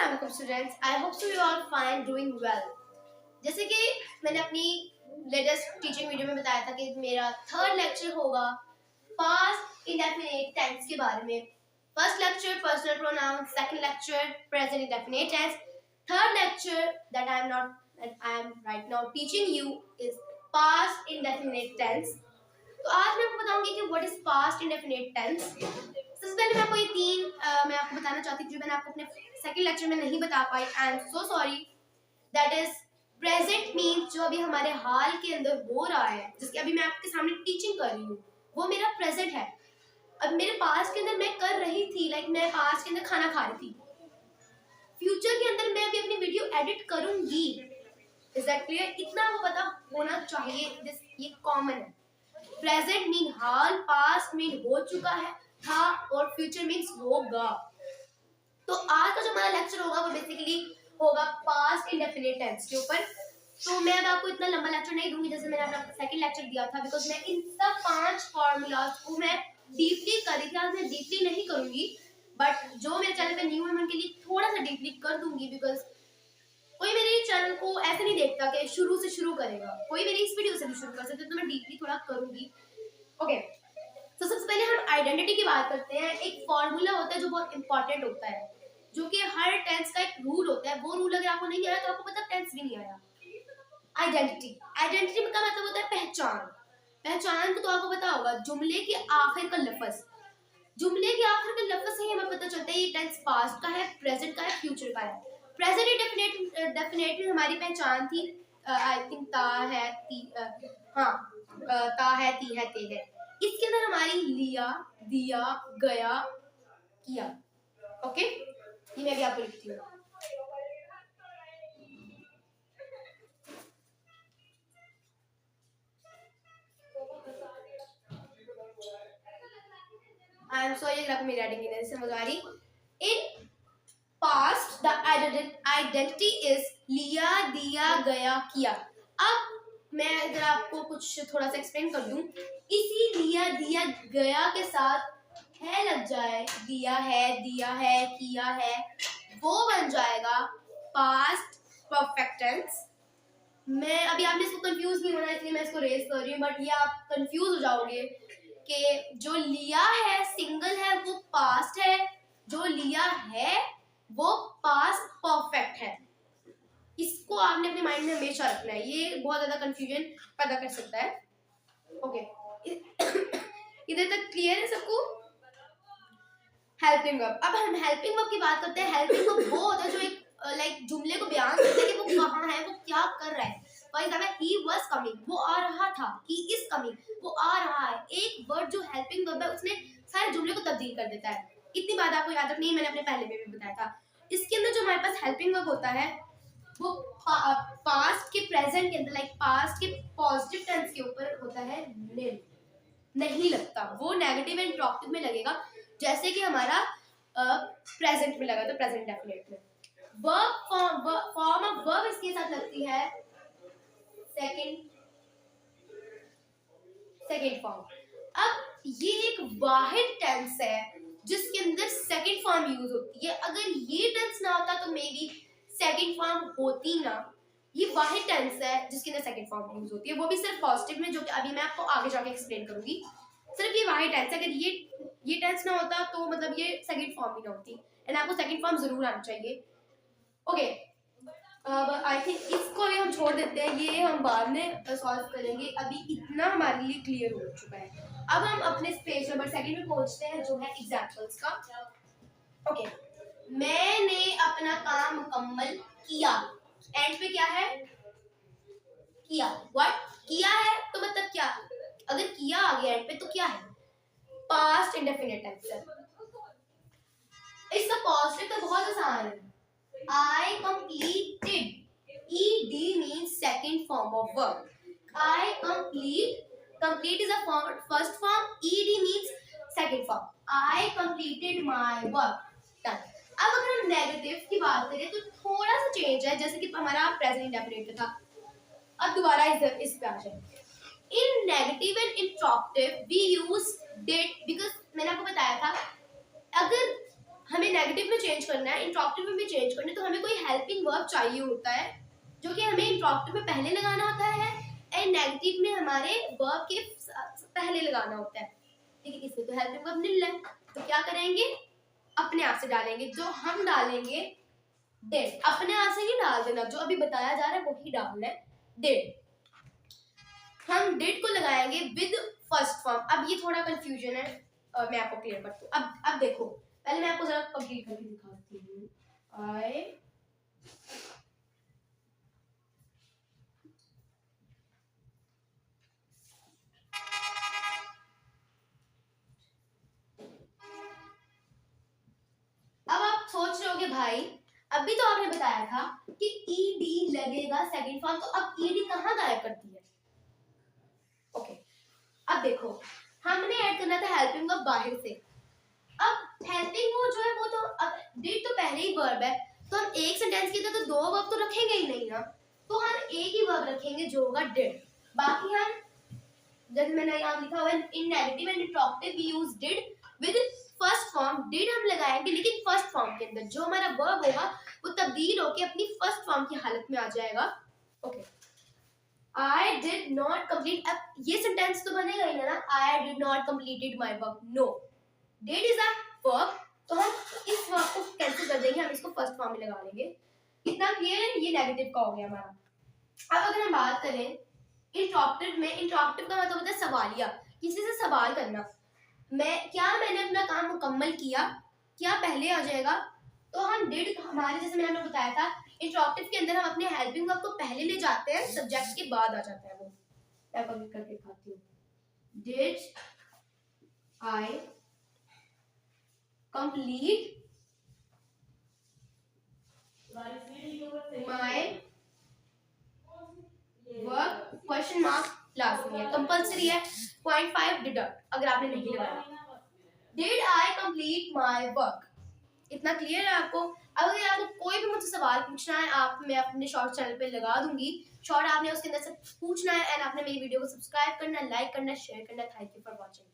Assalamualaikum students. I hope so you all fine doing well. जैसे कि मैंने अपनी लेटेस्ट टीचिंग वीडियो में बताया था कि मेरा थर्ड लेक्चर होगा पास्ट इंडेफिनिट टेंस के बारे में. First lecture personal pronoun, second lecture present indefinite tense, third lecture that I am right now teaching you is past indefinite tense. तो आज मैं आपको बताऊंगी कि what is past indefinite tense. सबसे पहले मैं आपको ये तीन मैं आपको बताना चाहती थी जो मैंने आपको अपने सेकंड लेक्चर में नहीं बता पाई. I am so sorry. That is present means जो अभी हमारे हाल के अंदर हो रहा है, जिसके अभी मैं आपके सामने टीचिंग कर रही हूँ, वो मेरा प्रेजेंट है. अब मेरे पास्ट के अंदर मैं कर रही थी, लाइक मैं पास्ट के अंदर खाना खा रही थी. फ्यूचर के अंदर मैं अभी अपनी वीडियो एडिट करूंगी. Is that clear? इतना आपको पता होना चाहिए. ये कॉमन है. प्रेजेंट मीन हाल, पास्ट मीन हो चुका है, था, और फ्यूचर मीन्स होगा. तो आज का जो हमारा लेक्चर होगा वो बेसिकली होगा पास्ट इंडेफिनिट टेंस के ऊपर. तो मैं अब आपको इतना लंबा लेक्चर नहीं दूंगी जैसे मैंने अपना सेकंड लेक्चर दिया था, बिकॉज मैं इन सब 5 फॉर्मूलाज को मैं डीपली कर रही थी. आज मैं डीपली नहीं करूंगी, बट जो मेरे चैनल पे न्यू है मैं उनके लिए थोड़ा सा डीपली कर दूंगी. बिकॉज कोई मेरे चैनल को ऐसे नहीं देखता कि शुरू से शुरू करेगा, कोई मेरी इस वीडियो से भी शुरू कर सकते, तो मैं डीपली थोड़ा करूंगी. ओके, तो सबसे पहले हम आइडेंटिटी की बात करते हैं. एक फॉर्मूला होता है जो बहुत इंपॉर्टेंट होता है, जो कि हर टेंस का एक रूल होता है. वो रूल अगर आपको नहीं आया तो आपको पता टेंस भी नहीं आया. आइडेंटिटी. आइडेंटिटी का मतलब होता है पहचान. पहचान को तो आपको पता होगा, जुमले के आखिर का लफ्ज. जुमले के आखिर का लफ्ज से ही हमें पता चलता है ये टेंस पास्ट का है, प्रेजेंट का है, फ्यूचर का है. प्रेजेंट डेफिनेटली हमारी पहचान थी. आई थिंक ता है, ती, ता है, ती है, ते है. इसके अंदर हमारी लिया, दिया, गया, किया. ओके, ये मैं भी आपको लिखती हूँ. आई एम सॉरी अगर आपको मेरी राइटिंग नहीं समझ आ रही. In past the identity is लिया, दिया, गया, किया. अब मैं अगर आपको कुछ थोड़ा सा एक्सप्लेन कर दूं, इसी लिया, दिया, गया के साथ है लग जाए, दिया है, दिया है, किया है, वो बन जाएगा पास्ट परफेक्ट टेंस. मैं अभी आपने इसको कंफ्यूज नहीं होना इसलिए मैं इसको रेज कर रही हूँ, बट ये आप कंफ्यूज हो जाओगे कि जो लिया है सिंगल है वो पास्ट है, जो लिया है वो पास्ट परफेक्ट है. इसको आपने अपने माइंड में हमेशा रखना है. ये बहुत ज्यादा कंफ्यूजन पैदा कर सकता है. ओके, इधर तक क्लियर है सबको? Helping verb. अब हम हेल्पिंग वर्ब की बात करते हैं. हेल्पिंग वर्ब वो होता है जो एक लाइक जुमले को बयान करता है कि वो कहाँ है, वो क्या कर रहा है. For example, he was coming, वो आ रहा था. ही इज कमिंग, वो आ रहा है. एक वर्ड जो हेल्पिंग वर्ब है उसने सारे जुमले को तब्दील कर देता है. इतनी बात आपको याद रखनी है, मैंने अपने पहले में भी बताया था. इसके अंदर जो हमारे पास हेल्पिंग वर्ब होता है वो पास्ट के प्रेजेंट के अंदर, लाइक पास्ट के पॉजिटिव टेंस के ऊपर होता है निल, नहीं लगता. वो नेगेटिव एंड इंट्रोगेटिव में लगेगा, जैसे कि हमारा प्रेजेंट में लगा था, प्रेजेंट डेफिनेट में. वर्ब फॉर्म ऑफ वर्ब इसके साथ लगती है सेकंड फॉर्म. अब ये एक वाहिद टेंस है जिसके अंदर सेकंड फॉर्म यूज होती है. अगर ये टेंस ना होता तो मे बी सेकंड फॉर्म होती ना. ये वाहिद टेंस है जिसके अंदर सेकंड फॉर्म यूज होती है, वो भी सिर्फ पॉजिटिव में, जो कि अभी मैं आपको आगे जाके एक्सप्लेन करूंगी. सिर्फ ये वाहिद टेंस है. अगर ये टेंस ना होता तो मतलब ये सेकंड फॉर्म भी ना होती, एंड आपको सेकंड फॉर्म जरूर आना चाहिए. ओके, अब आई थिंक इसको भी हम छोड़ देते हैं, ये हम बाद में सॉल्व करेंगे. अभी इतना हमारे लिए क्लियर हो चुका है. अब हम अपने पेज नंबर 2 में पहुंचते हैं जो है एग्जांपल्स का. ओके, मैंने अपना काम मुकम्मल किया. एंड पे क्या है? किया. व्हाट? किया है तो मतलब क्या? अगर किया आ गया एंड पे तो क्या है? पास्ट इंडेफिनिट टेंस है. इसका पॉजिटिव तो बहुत आसान है. I completed. ED means second form of verb. I complete. Complete is a first form. ED means second form. I completed my work. Done. अब अगर हम नेगेटिव की बात करें तो थोड़ा सा चेंज है, जैसे कि हमारा प्रेजेंट इंडेफिनिट था. अब दोबारा इस पे आ जाए. In negative and interrogative we use did, because मैंने आपको बताया था अगर हमें नेगेटिव में चेंज करना है, इंट्रोगेटिव में भी चेंज करना है, तो हमें कोई हेल्पिंग वर्ब चाहिए होता है जो कि हमें इंट्रोगेटिव में पहले लगाना होता है एंड नेगेटिव में हमारे वर्ब के पहले लगाना होता है। ठीक है, इसमें तो हेल्पिंग वर्ब निल है, तो क्या करेंगे, अपने आप से डालेंगे। जो हम डालेंगे डिड, अपने आप से ही डाल देना, जो अभी बताया जा रहा है वही डालना है, डिड। हम डिड को लगाएंगे विद फर्स्ट फॉर्म। अब ये थोड़ा कंफ्यूजन है, मैं आपको क्लियर करती हूँ। अब देखो, पहले मैं आपको जरा कंप्लीट करके दिखाती हूँ। आई अब आप सोच रहे होगे भाई, अभी तो आपने बताया था कि ईडी लगेगा सेकंड फॉर्म, तो अब ईडी कहाँ गायब करती है? ओके, अब देखो, हमने ऐड करना था हेल्पिंग वर्ब बाहर से। अब हेल्पिंग वर्ब जो है वो तो अब डिड तो पहले ही वर्ब है, तो हम एक सेंटेंस के अंदर तो दो वर्ब तो रखेंगे ही नहीं ना, तो हम एक ही वर्ब रखेंगे जो होगा डिड। बाकी हम, जैसे मैंने यहाँ लिखा हुआ है, in negative and interrogative we use did with first form. Did हम लगाएंगे लेकिन फर्स्ट फॉर्म के अंदर, जो हमारा वर्ब होगा वो तब्दील होके अपनी फर्स्ट फॉर्म की हालत में आ जाएगा। Okay, I did not complete, अब ये सेंटेंस तो बनेगा ही ना, I did not completed my work, no, did is a verb, तो हम इस वर्ब को कैंसिल कर देंगे, हम इसको फर्स्ट फॉर्म में लगा लेंगे। इतना क्लियर है? ये नेगेटिव का हो गया हमारा। अब अगर हम बात करें इंट्रोगेटिव में, इंट्रोगेटिव का मतलब होता है सवालिया, किसी से सवाल करना। मैंने अपना काम मुकम्मल किया, क्या पहले आ जाएगा? तो हम डिड, हमारे जैसे मैंने बताया था, इंट्रोगेटिव के अंदर हम अपने हेल्पिंग वर्ब को पहले ले जाते हैं, सब्जेक्ट के बाद आ जाता है वो। मैं कमेंट करके दिखाती हूँ। Did I complete my work, question mark last में है, कंपल्सरी है, 0.5 डिडक्ट अगर आपने नहीं लगाया। Did I complete my work, इतना क्लियर है आपको? अगर आपको कोई भी मुझसे सवाल पूछना है, मैं अपने शॉर्ट चैनल पे लगा दूंगी शॉर्ट, आपने उसके अंदर से पूछना है एंड आपने मेरी वीडियो को सब्सक्राइब करना, लाइक करना, शेयर करना। Thank you for watching.